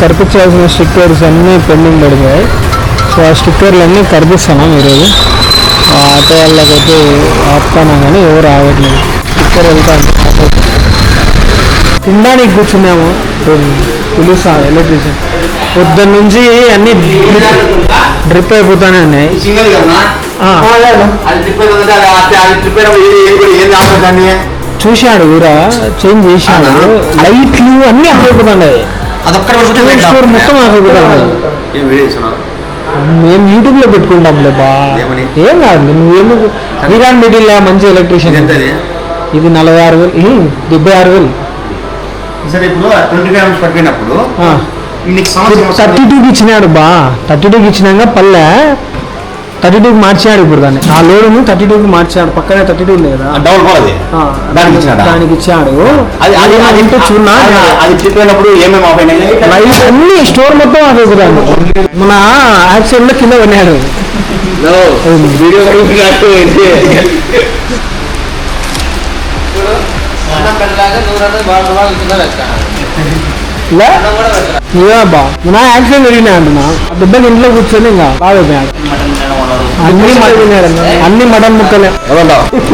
కరిపించాల్సిన stickers అన్నీ pending పడిపోయాయి. So ఆ స్టిక్కర్లు అన్నీ కరిపిస్తున్నాం ఈరోజు. ఆటో వాళ్ళకైతే ఆపుతానా కానీ ఎవరు ఆగట్లేదు. స్టిక్కర్ వెళ్తాను. తినడానికి కూర్చున్నాము. పిలుస్తా ఎలక్ట్రీషియన్. పొద్దున్న నుంచి అన్నీ డ్రిప్ అయిపోతానే ఉన్నాయి. చూశాడు ఊరా చేంజ్ చేశాడు. లైట్లు అన్నీ ఆగిపోతున్నాయి. స్టోర్ మొత్తం ఆగిపోతున్నాయి. మేము యూట్యూబ్ లో పెట్టుకుంటాంలే బా. ఏం కాదు నువ్వేమో విరాన్ మిడిల్ మంచి ఎలక్ట్రీషియన్. ఇది 46,000 76,000. సరే ఇప్పుడు 20 grams పట్టినప్పుడు 32కి ఇచ్చినాడు బా. 32కి ఇచ్చినాక పల్లె 32కి మార్చాడు. ఇప్పుడు దాన్ని ఆ లోడును 32కి మార్చాడు. పక్కనే 32 ఉంది కదా దానికి ఇచ్చాడు. చూడన్నా అది చెప్పినప్పుడు ఏమేమి ఆఫ్ అయినాయి. లైట్ అన్ని స్టోర్ మొత్తం ఆఫ్ అయిపోతాను. మన యాక్సిడెంట్ లో కింద కొన్నాడు. బా నా యాక్సిడెంట్ జరిగినా అంటున్నా. బిడ్డలు ఇంట్లో కూర్చొని ఇంకా బాగా అయిపోయాడు. అన్ని మటన్ ముక్కలే.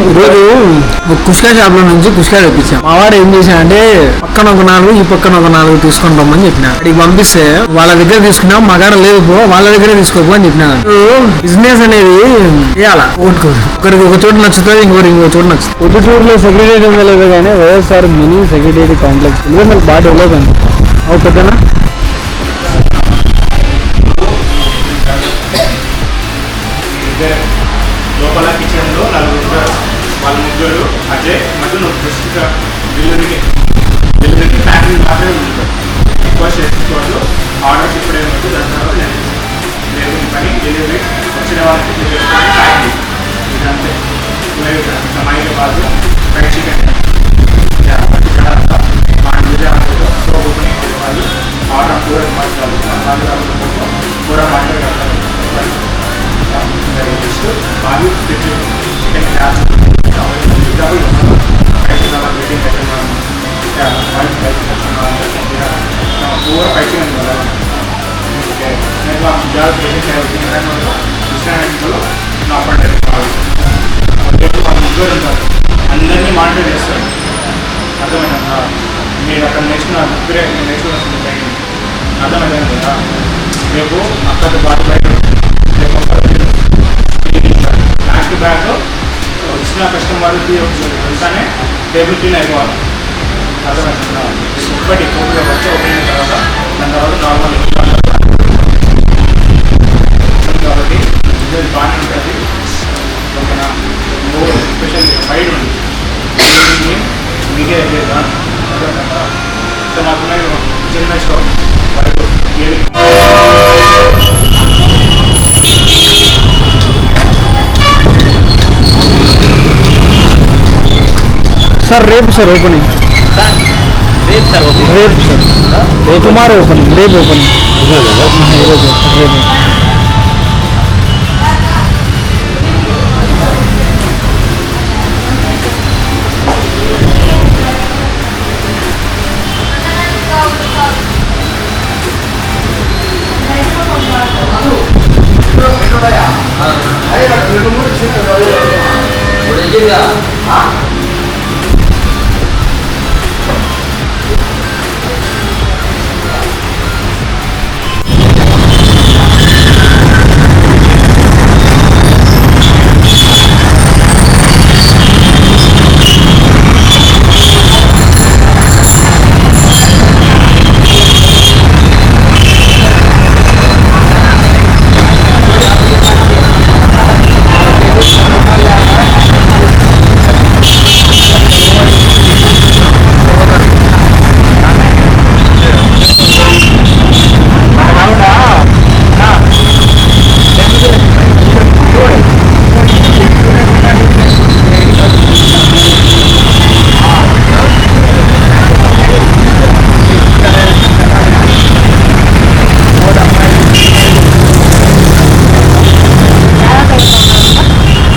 ఈరోజు కుష్కా షాప్ లో నుంచి కుష్కా తెప్పించాం. మా వాడు ఏం చేశాడంటే పక్కన ఒక 4 ఈ పక్కన ఒక 4 తీసుకొని రమ్మని చెప్పినా. ఇక్కడికి పంపిస్తే వాళ్ళ దగ్గర తీసుకున్నాం. మగాడ లేదు పో వాళ్ళ దగ్గరే తీసుకోపో అని చెప్పినా. బిజినెస్ అనేది చేయాలా. ఒకరికి ఒక చోటు నచ్చుతుంది, ఇంకొకరికి ఇంకో చోటు నచ్చుతుంది. పొద్దుటూరులో సెక్రటరీ లేదు కానీ వైఎస్ఆర్ మినీ సెక్రటరీ కాంప్లెక్స్ బాగా డెవలప్ అయింది. ఓకేనా లోపల కిచెన్లో 4 ఉంటారు. వాళ్ళ ముగ్గురు అజయ్ మధ్యలో డెలివరీకి ప్యాకింగ్ మాత్రమే ఉంటారు. ఎక్కువ చేసుకోవద్దు. ఆర్డర్స్ ఇప్పుడే ఉంటుంది. దాని తర్వాత లేదు పని డెలివరీ వచ్చిన వాళ్ళకి ప్యాకింగ్ ఇదంతే. మైలు కాదు ఫ్రైడ్ చికెన్ వాళ్ళు ఆర్డర్ కూర మార్చాలి. కూర మాట్లాడగలుగుతారు. బాగా చికెన్ క్యాచ్ पूरा पैकिंग అందరినీ మానిటర్ చేస్తారు. అర్థమైందా? మీరు అక్కడ నేర్చుకున్న ఇప్పుడే నేర్చుకున్న అర్థమైంది కదా. రేపు అక్కడ బాగా బయట బ్యాక్ టు బ్యాక్ వచ్చిన కస్టమర్కి వెళ్తానే టేబుల్ క్లీన్ అయిపోవాలి. అర్థమవుతుందా? ఇప్పటి పూర్తిగా వచ్చి ఓపెన్ తర్వాత దాని తర్వాత నార్మల్ కాబట్టి ఇది బాగానే ఉంటుంది. ఓకేనా? స్పెషల్ సైడ్ ఉంది మీకే లేదా అర్థమవుతుందా? సో మాకు చిన్న షాప్ సార్ రేపు సార్ ఓపెనింగ్ రేపు సార్ టుమారో ఓపెనింగ్ రేపు ఓపెనింగ్ రేపు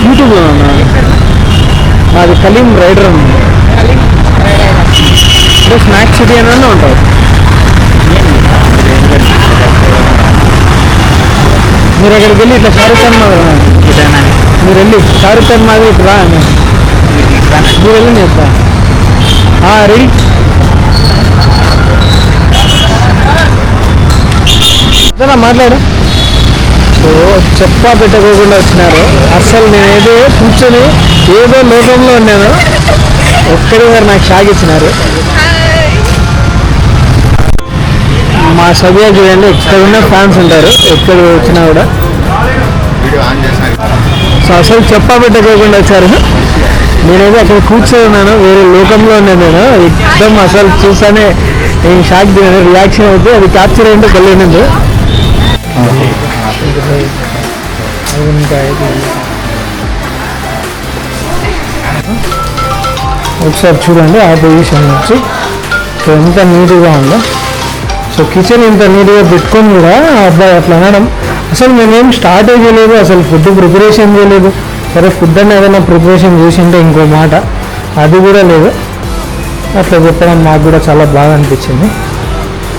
యూట్యూబ్లో ఉన్నా. నాది కలీం రైడర్ ఉంది. ఇప్పుడు స్నాక్స్ సిటీ అని ఉంటుంది. మీరు అక్కడికి వెళ్ళి ఇట్లా షారుఖ్ ఖాన్ మాది మీరు వెళ్ళి షారుఖ్ ఖాన్ మాది ఇట్లా రా మీరు వెళ్ళి చెప్తా రెడీ అదేనా మాట్లాడు. సో చెప్పా పెట్టకోకుండా వచ్చినారు. అసలు నేనేదో కూర్చొని ఏదో లోకంలో ఉన్నాను. ఒక్కడి గారు నాకు షాక్ ఇచ్చినారు. మా సభ్య చూడండి ఎక్కడ ఉన్న ఫ్యాన్స్ ఉంటారు ఎక్కడ వచ్చినా కూడా. సో అసలు చెప్పా పెట్టకోకుండా వచ్చారు. నేనేదో అక్కడ కూర్చొని ఉన్నాను, వేరే లోకంలో ఉన్నాను నేను. ఎక్దమ్ అసలు చూసానే నేను షాక్ దిగాను. రియాక్షన్ అయితే అది క్యాప్చర్ అయిందో తెలియదు. ఒకసారి చూడండి ఆ పొజిషన్ నుంచి. సో ఎంత నీట్గా ఉందో. సో కిచెన్ ఇంత నీట్గా పెట్టుకొని కూడా అబ్బాయి అట్లా అనడం. అసలు మేమేం స్టార్ట్ చేయలేదు, అసలు ఫుడ్ ప్రిపరేషన్ చేయలేదు. సరే ఫుడ్ అని ఏదైనా ప్రిపరేషన్ చేసింటే ఇంకో మాట, అది కూడా లేదు. అట్లా చెప్పడం మాకు కూడా చాలా బాగా అనిపించింది.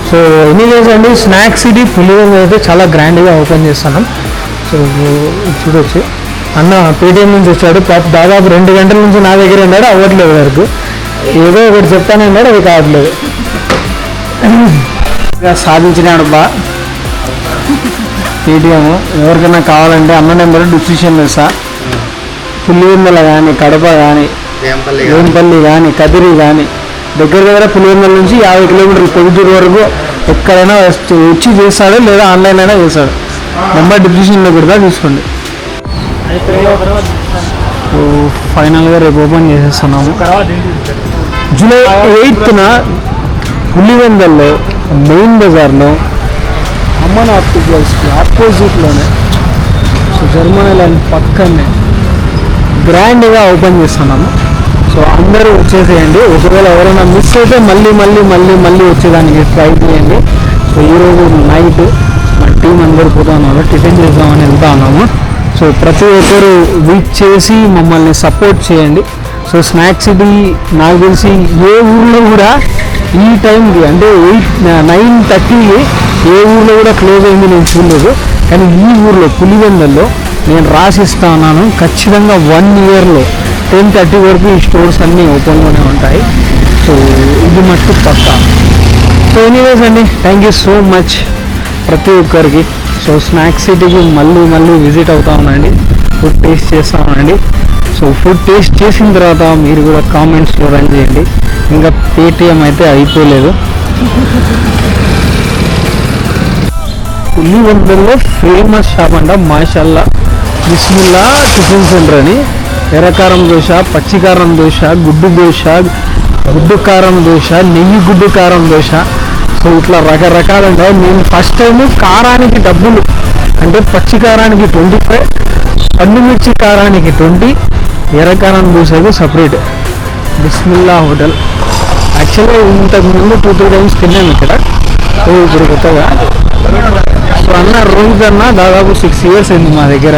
సో ఎనీవేస్ అండి, స్నాక్స్ సిటీ పులివెందు అయితే చాలా గ్రాండ్గా ఓపెన్ చేస్తున్నాం. సో చూడొచ్చు అన్న పేటీఎం నుంచి వచ్చాడు. దాదాపు 2 గంటల నుంచి నా దగ్గర ఉన్నాడు, అవ్వట్లేదు వరకు. ఏదో ఒకటి చెప్తానన్నాడు, అది కావట్లేదు. సాధించినాడు బా పేటీఎం. ఎవరికైనా కావాలంటే అన్న నెంబర్ డిస్క్రిప్షన్లో ఇస్తా. పులివెందుల కానీ, కడప కానీ, వేంపల్లి కానీ, కదిరి కానీ, దగ్గర పులివెందుల నుంచి 50 కిలోమీటర్లు పొద్దుటూరు వరకు ఎక్కడైనా వచ్చి చేస్తాడు, లేదా ఆన్లైన్ అయినా చేస్తాడు. నెంబర్ డిస్క్రిప్షన్లో పెడతా, తీసుకోండి. సో ఫైనల్గా రేపు ఓపెన్ చేసేస్తున్నాము. జూలై 8న పులివెందుల్లో మెయిన్ బజార్లో అమ్మన్ ఆప్టికల్స్కి ఆపోజిట్లోనే, సో జర్మనీ లైన్ పక్కనే గ్రాండ్గా ఓపెన్ చేస్తున్నాము. సో అందరూ వచ్చేసేయండి. ఒకవేళ ఎవరైనా మిస్ అయితే మళ్ళీ వచ్చేదానికి ట్రై చేయండి. సో ఈరోజు నైట్ మా టీం అందరూ పోతా ఉన్నారు, టిఫిన్ చేద్దామని వెళ్తా ఉన్నాము. సో ప్రతి ఒక్కరు వీక్ చేసి మమ్మల్ని సపోర్ట్ చేయండి. సో స్నాక్స్ సిటీ నాకు తెలిసి ఏ ఊర్లో కూడా ఈ టైంకి అంటే 9:30కి ఏ ఊర్లో కూడా క్లోజ్ అయింది నేను చూడలేదు. కానీ ఈ ఊర్లో పులివెందుల్లో నేను రాసిస్తా ఉన్నాను, ఖచ్చితంగా 1 ఇయర్లో 10:30 వరకు ఈ స్టోర్స్ అన్నీ ఓపెన్లోనే ఉంటాయి. సో ఇది మట్టు పక్కా. సో ఎనీవేస్ అండి, థ్యాంక్ యూ సో మచ్ ప్రతి ఒక్కరికి. సో స్నాక్స్ సిటీకి మళ్ళీ విజిట్ అవుతా ఉండండి, ఫుడ్ టేస్ట్ చేస్తూ ఉండండి. సో ఫుడ్ టేస్ట్ చేసిన తర్వాత మీరు కూడా కామెంట్స్లో రన్ చేయండి. ఇంకా పేటీఎం అయితే అయిపోలేదు. పులివెందుల్లో ఫేమస్ షాప్ అంట మాషాల్లా బిస్మిల్లా టిఫిన్ సెంటర్ అని. ఎర్రకారం దోశ, పచ్చికారం దోశ, గుడ్డు దోశ, గుడ్డు కారం దోశ, నెయ్యి గుడ్డు కారం దోశ. సో ఇట్లా రకరకాలు ఉంటాయి. నేను ఫస్ట్ టైం కారానికి డబ్బులు అంటే పచ్చికారానికి 25, పండుమిర్చి కారానికి 20, ఎర్రకారం దోశకు సపరేట్. బిస్మిల్లా హోటల్. యాక్చువల్గా ఇంతకుముందు 2-3 టైమ్స్ తిన్నాను ఇక్కడ. సో ఇప్పుడు కొత్తగా. సో అన్న రోహిత్ అన్న దాదాపు 6 ఇయర్స్ అయింది మా దగ్గర.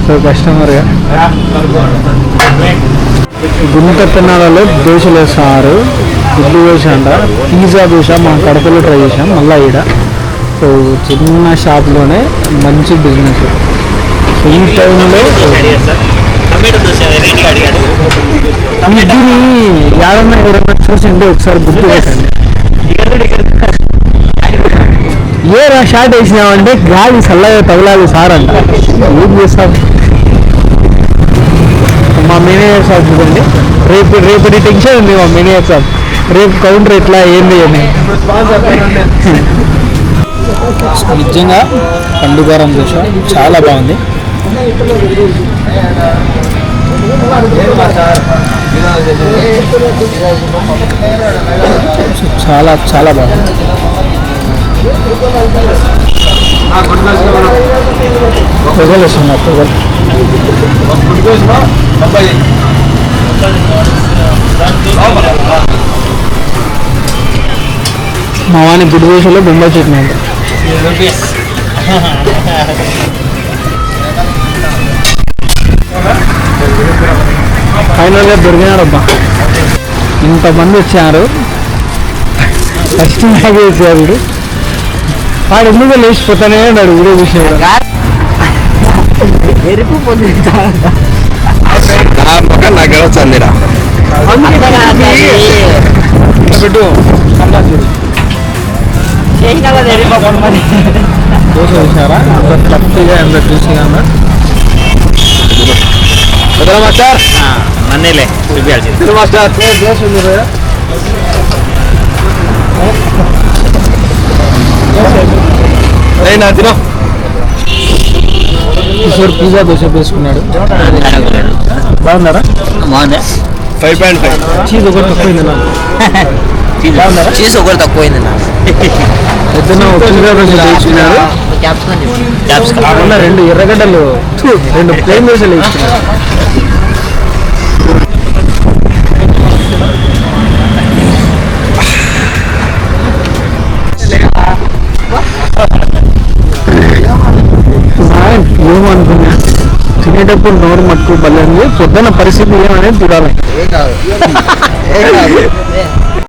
సో కస్టమర్గా గుంట తిన్నాలలో దోశలు వేస్తారు. గుడ్డు దోశ అంట, పిజ్జా దోశ మా కడపలో ట్రై చేసాం మళ్ళీ ఈడ. సో చిన్న షాప్లోనే మంచి బిజినెస్. సో ఈ టైంలో ఇడ్లీని ఎవరన్నా చూసింటే ఒకసారి గుర్తు పెట్టండి. ఏ షార్ట్ వేసినామంటే గాలి చల్లగా తగలాలి సార్ అంట. ఏం చేస్తాం. మా మేనేజర్ సార్ చూడండి, రేపటి టెన్షన్ ఉంది మా మేనేజర్ సార్. రేపు కౌంటర్ ఎట్లా ఏంది అని. నిజంగా పండుగారం దోశ చాలా బాగుంది. చాలా చాలా బాగుంది. పొగలు వస్తున్నా పొగలు. మా వాని గుడి దోశలో బొంబాయి చట్నీ అంట. ఫైనల్గా దొరికినారబ్బా. ఇంతమంది వచ్చారు. ఫస్ట్ మ్యాగ్ వేసారు. వాడు ఎందుకు లేచిపోతానే అన్నాడు వీడియో విషయంలో. ఎరుపు పొద్దు నాకు గెలవచ్చుందిరా పెట్టు దోశ వేసారా అంత తప్పిగా ఎంత జ్యూసీగా మాస్టర్ నన్నేలే చూపించాల్సింది మాస్టర్ దోశ ఉంది కదా నా తినో కిషోర్ పిజ్జా దోశ వేసుకున్నాడు బాగున్నారా బాగుందా 5.5 చీజ్ ఒకటి తక్కువైంది నాకు చీజ్ ఒకటి తక్కువైంది నా పొద్దున్న పిజ్జా దోశ వేసుకున్నాడు కాకుండా 2 ఎర్రగడ్డలు 2 ప్లేన్ దోశలు వేసుకున్నాడు ఏమనుకున్నా తినేటప్పుడు నోరు మట్టుకు బలంది పొద్దున్న పరిస్థితి ఏమనేది చూడాలి